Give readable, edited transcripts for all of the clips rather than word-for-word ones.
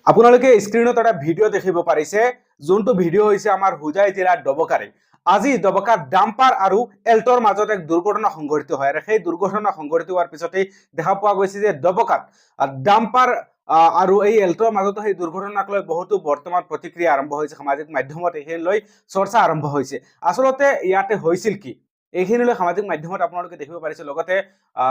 আপোনালোকে স্ক্ৰীনত এটা ভিডিঅ' দেখিব পাৰিছে যোনটো ভিডিঅ' হৈছে আমাৰ হুজাই জিলাৰ ডবকাৰে। আজি ডবকাৰ ডাম্পাৰ আৰু এল্টৰ মাজত এক দুৰ্ঘটনা সংঘটিত হয় আৰু সেই দুৰ্ঘটনা সংঘটিত হোৱাৰ পিছতেই দেখা পোৱা গৈছে যে ডবকাত ডাম্পাৰ আৰু এই এল্টৰ মাজত সেই দুৰ্ঘটনাক লৈ বহুতো বৰ্তমান প্ৰতিক্ৰিয়া আৰম্ভ হৈছে। সামাজিক মাধ্যমত এইখিনি লৈ চৰ্চা আৰম্ভ হৈছে। আচলতে ইয়াতে হৈছিল কি এইখিনিলৈ সামাজিক মাধ্যমত আপোনালোকে দেখিব পাৰিছে। লগতে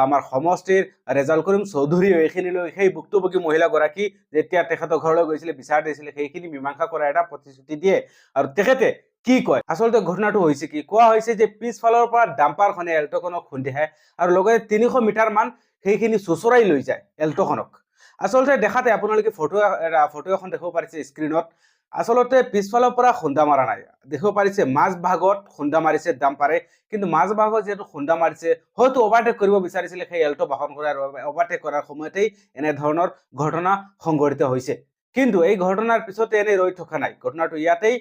আমাৰ সমষ্টিৰ ৰেজাল কৰিম চৌধুৰীয়ে এইখিনিলৈ সেই ভুক্তভোগী মহিলাগৰাকী যেতিয়া তেখেতৰ ঘৰলৈ গৈছিলে বিচাৰ দিছিলে সেইখিনি মীমাংসা কৰাৰ এটা প্ৰতিশ্ৰুতি দিয়ে। আৰু তেখেতে কি কয় আচলতে ঘটনাটো হৈছে কি কোৱা হৈছে যে পিছফালৰ পৰা ডাম্পাৰখনে এল্টখনক খুন্দিয়ায় আৰু লগতে 300 মিটাৰ মান সেইখিনি চোচৰাই লৈ যায় এল্টখনক। আচলতে দেখাতে আপোনালোকে ফটো এখন দেখিব পাৰিছে স্ক্ৰীনত। আচলতে পিছফালৰ পৰা খুন্দা মাৰা নাই, দেখিব পাৰিছে মাজ ভাগত খুন্দা মাৰিছে ডাম্পাৰে। কিন্তু মাজ ভাগত যেহেতু খুন্দা মাৰিছে হয়তো অভাৰটেক কৰিব বিচাৰিছিলে সেই এল্টো বাহন কৰাৰ অভাৰটেক কৰাৰ সময়তেই এনেধৰণৰ ঘটনা সংঘটিত হৈছে। কিন্তু এই ঘটনাৰ পিছতে এনে ৰৈ থকা নাই, ঘটনাটো ইয়াতেই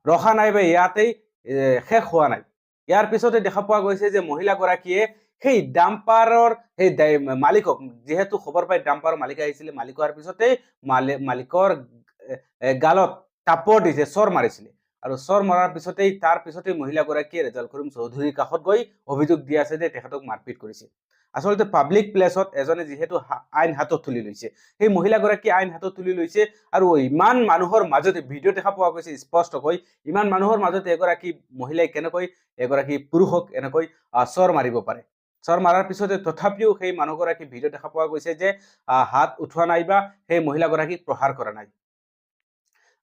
ৰখা নাই বা ইয়াতেই শেষ হোৱা নাই। ইয়াৰ পিছতে দেখা পোৱা গৈছে যে মহিলাগৰাকীয়ে সেই ডাম্পাৰৰ সেই মালিকক যিহেতু খবৰ পাই ডাম্পাৰৰ মালিক আহিছিলে, মালিক হোৱাৰ পিছতেই মালিকৰ গালত টাপৰ দিছে, চৰ মাৰিছিলে। আৰু চৰ মৰাৰ পিছতেই তাৰ পিছতেই মহিলাগৰাকীয়ে ৰেজাল কৰিম চৌধুৰীৰ কাষত গৈ অভিযোগ দি আছে যে তেখেতক মাৰপিট কৰিছে। আচলতে পাব্লিক প্লেচত এজনে যিহেতু আইন হাতত তুলি লৈছে, সেই মহিলাগৰাকী আইন হাতত তুলি লৈছে আৰু ইমান মানুহৰ মাজতে ভিডিঅ' দেখা পোৱা গৈছে স্পষ্টকৈ, ইমান মানুহৰ মাজতে এগৰাকী মহিলাই কেনেকৈ এগৰাকী পুৰুষক এনেকৈ চৰ মাৰিব পাৰে। চৰ মাৰাৰ পিছতে তথাপিও সেই মানুহগৰাকী ভিডিঅ' দেখা পোৱা গৈছে যে হাত উঠোৱা নাই বা সেই মহিলাগৰাকীক প্ৰহাৰ কৰা নাই।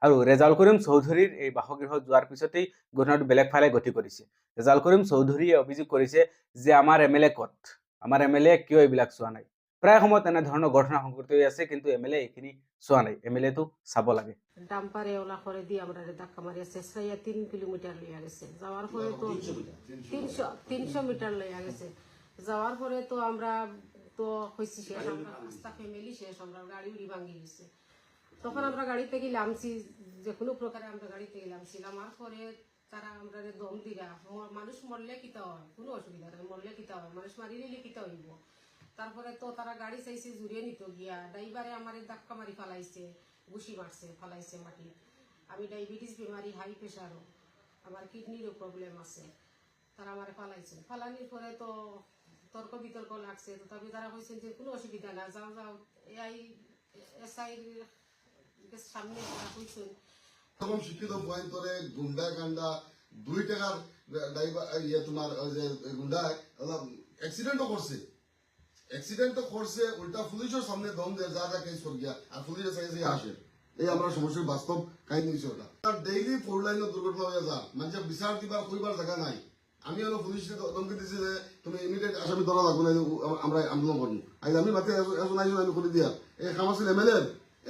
আৰু ৰেজাল কৰিম চৌধুৰীৰ এই বাসগৃহত যোৱাৰ পিছতেই ঘটনাটো বেলেগ ফালে গতি কৰিছে। ৰেজাল কৰিম চৌধুৰীয়ে অভিযোগ কৰিছে যে আমাৰ এমএলএ ক'ত, আমাৰ এমএলএ কিয় এইবিলাক চোৱা নাই। প্ৰায় সময়ত এনেধৰণৰ ঘটনা সংঘটিত হৈ আছে, কিন্তু এমএলএ এইখিনি চোৱা নাই। এমএলএটো চাব লাগে। ডাম্পারে ওলা করে দিয়ে আমরা ধাক্কা মারি আছে 3 কিলোমিটার লইয়া গেছে, যাওয়ার পরে তো 300 মিটার লইয়া গেছে। যাওয়ার পরে তো আমরা তো হয়েছি শেষ, আমরা রাস্তা ফ্যামিলি শেষ, আমরা গাড়ি উড়ি ভাঙি গেছে। তখন আমরা গাড়িতে গেলামছি, যে কোনো প্রকারে আমরা গাড়িতে গেলামছি। নামার পরে তারা আমরা দম দিলা, মানুষ মরলে কিতা হয়, কোনো অসুবিধা নেই, মরলে কিতা হয়, মানুষ মারি নিলে কিতা হইব। তারপরে তো তারা গাড়ি চাইছে জুড়ে নিত গিয়া, ড্রাইভারে আমার ধাক্কা মারি ফালাইছে, ঘুষি মারছে, ফালাইছে মাটি। আমি ডায়াবেটিস বেমারি, হাই প্রেশারও, আমার কিডনিরও প্রবলেম আছে। তারা আমার ফালাইছে, ফালানির পরে তো তর্ক বিতর্ক লাগছে। তথাপি তারা কইছেন যে কোনো অসুবিধা না, যাও যাও। এই এসআই সামনে তারা কইছেন তখন শিক্ষিত পয়েন্ট করে গুন্ডা কান্ডা 2 টাকার ড্রাইভার ইয়ে তোমার যে গুন্ডা অ্যাক্সিডেন্টও করছে, উল্টা পুলিশের সামনে দম দিয়ে যা যা কেস করে গিয়া আর পুলিশের সাথে আসে। এই আমরা সমস্যার বাস্তব কাহিনী বিষয়টা ডেইলি 4 লাইনের দুর্ঘটনা হয়ে যা মানুষের বিচার দিবার কইবার জায়গা নাই। আমি হলো পুলিশে দমকে দিছি যে তুমি ইমিডিয়েট আসামি ধরা লাগবে না, আমরা আন্দোলন করবো। আজ আমি মাঠে এখন আইসো আমি করে দিয়া এই কাম আছিল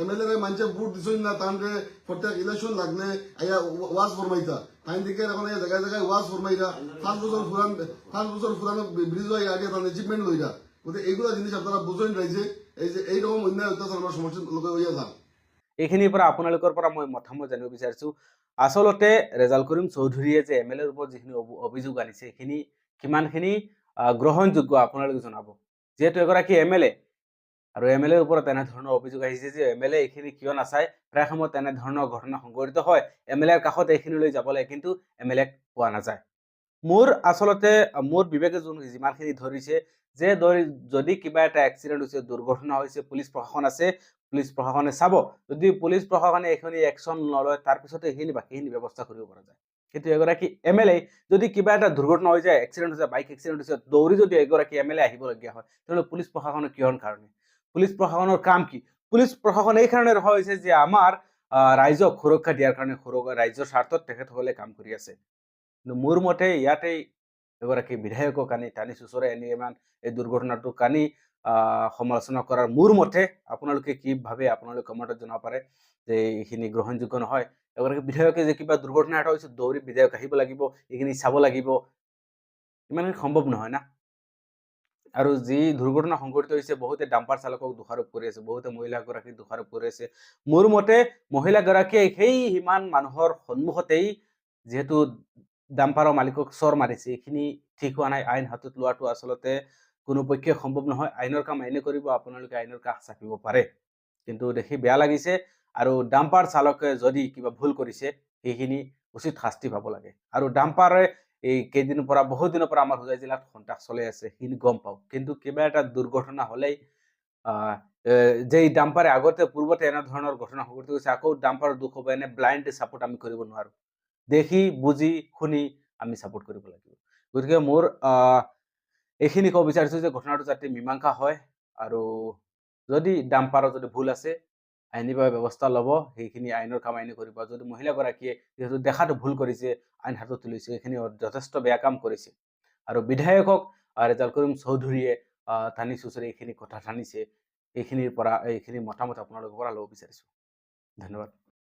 এমএলএ মানুষে ভোট দিছই না, তাহলে প্রত্যেক ইলেকশন লাগলে আইয়া ওয়াজ ফরমাইতা তাই দিকে এখন জায়গায় জায়গায় ওয়াজ ফরমাইরা 5 বছর পুরানো ব্রিজ হয়ে আগে তার অ্যাচিভমেন্ট লইরা। গতিকে এইগুলা জিনিস আপনারা বুঝেন রাইছে এই যে এইরকম অন্যায় অত্যাচার আমার সমস্যার লোকে হইয়া যান। এইখিনিৰ পৰা আপোনালোকৰ পৰা মই মতামত জানিব বিচাৰিছো। আচলতে ৰেজাল কৰিম চৌধুৰীয়ে যে এমএলএৰ ওপৰত যিখিনি অভিযোগ আনিছে সেইখিনি কিমানখিনি গ্ৰহণযোগ্য আপোনালোকে জনাব। যিহেতু এগৰাকী এমএলএ আৰু এমএলএৰ ওপৰত এনেধৰণৰ অভিযোগ আহিছে যে এমএলএ এইখিনি কিয় নাচায়। প্ৰায় সময়ত এনেধৰণৰ ঘটনা সংঘটিত হয়, এমএলএৰ কাষত এইখিনিলৈ যাব লাগে কিন্তু এমএলএক পোৱা নাযায়। আচলতে মোৰ বিবেকে যিমানখিনি ধৰিছে যে যদি কিবা এটা এক্সিডেণ্ট হৈছে, দুৰ্ঘটনা হৈছে, পুলিচ প্ৰশাসন আছে, পুলিচ প্ৰশাসনে চাব। যদি পুলিচ প্ৰশাসনে এইখিনি একশ্যন নলয় তাৰপিছতে এইখিনি বাকীখিনি ব্যৱস্থা কৰিব পৰা যায়। কিন্তু এগৰাকী এমএলএ যদি কিবা এটা দুৰ্ঘটনা হৈ যায়, এক্সিডেণ্ট হৈছে, বাইক এক্সিডেণ্ট হৈছে, দৌৰি যদি এগৰাকী এমএলএ আহিবলগীয়া হয় তেতিয়াহ'লে পুলিচ প্ৰশাসনৰ কিহৰ কাৰণে? পুলিচ প্ৰশাসনৰ কাম কি? পুলিচ প্ৰশাসন এই কাৰণে ৰখা হৈছে যে আমাৰ ৰাইজক সুৰক্ষা দিয়াৰ কাৰণে, ৰাইজৰ স্বাৰ্থত তেখেতসকলে কাম কৰি আছে। কিন্তু মোৰ মতে ইয়াতেই এগৰাকী বিধায়কক আনি টানি চুচৰাই আনি ইমান এই দুৰ্ঘটনাটো কানি সমালোচনা কৰাৰ মোৰ মতে আপোনালোকে কি ভাবে আপোনালোকে কমেণ্টত জনাব পাৰে যে এইখিনি গ্ৰহণযোগ্য নহয়। এগৰাকী বিধায়কে যে কিবা দুৰ্ঘটনা এটা হৈছে দৌৰি বিধায়ক আহিব লাগিব, এইখিনি চাব লাগিব, ইমানখিনি সম্ভৱ নহয় না। আৰু যি দুৰ্ঘটনা সংঘটিত হৈছে বহুতে ডাম্পাৰ চালকক দোষাৰোপ কৰি আছে, বহুতে মহিলাগৰাকীক দোষাৰোপ কৰি আছে। মোৰ মতে মহিলাগৰাকীয়ে সেই সিমান মানুহৰ সন্মুখতেই যিহেতু ডাম্পাৰৰ মালিকক চৰ মাৰিছে, এইখিনি ঠিক হোৱা নাই। আইন হাতত লোৱাটো আচলতে কোনো পক্ষে সম্ভৱ নহয়। আইনৰ কাম আইনে কৰিব, আপোনালোকে আইনৰ কাষ চাপিব পাৰে কিন্তু দেখি বেয়া লাগিছে আৰু ডাম্পাৰ চালকে যদি কিবা ভুল কৰিছে সেইখিনি উচিত শাস্তি পাব লাগে আৰু ডাম্পাৰে এই কেইদিনৰ পৰা বহুত দিনৰ পৰা আমাৰ হোজাই জিলাত কণ্টাক্ট চলাই আছে সেইখিনি গম পাওঁ কিন্তু কিবা এটা দুৰ্ঘটনা হ'লেই যে ডাম্পাৰে আগতে পূৰ্বতে এনেধৰণৰ ঘটনা সংঘটিত হৈছে আকৌ ডাম্পাৰৰ দুখ হ'ব এনে ব্লাইণ্ড ছাপোৰ্ট আমি কৰিব নোৱাৰো দেখি বুজি শুনি আমি ছাপোৰ্ট কৰিব লাগিব গতিকে মোৰ এইখিনি ক'ব বিচাৰিছো যে ঘটনাটো যাতে মীমাংসা হয় আৰু যদি ডাম্পাৰৰ যদি ভুল আছে আইনীভাৱে ব্যৱস্থা ল'ব সেইখিনি আইনৰ কাম আইনে কৰিব যদি মহিলাগৰাকীয়ে যিহেতু দেখাটো ভুল কৰিছে আইন হাতত তুলিছে সেইখিনি যথেষ্ট বেয়া কাম কৰিছে আৰু বিধায়কক ৰেজাল কৰিম চৌধুৰীয়ে টানি চুচৰি এইখিনি কথা টানিছে এইখিনিৰ পৰা এইখিনি মতামত আপোনালোকৰ পৰা ল'ব বিচাৰিছো ধন্যবাদ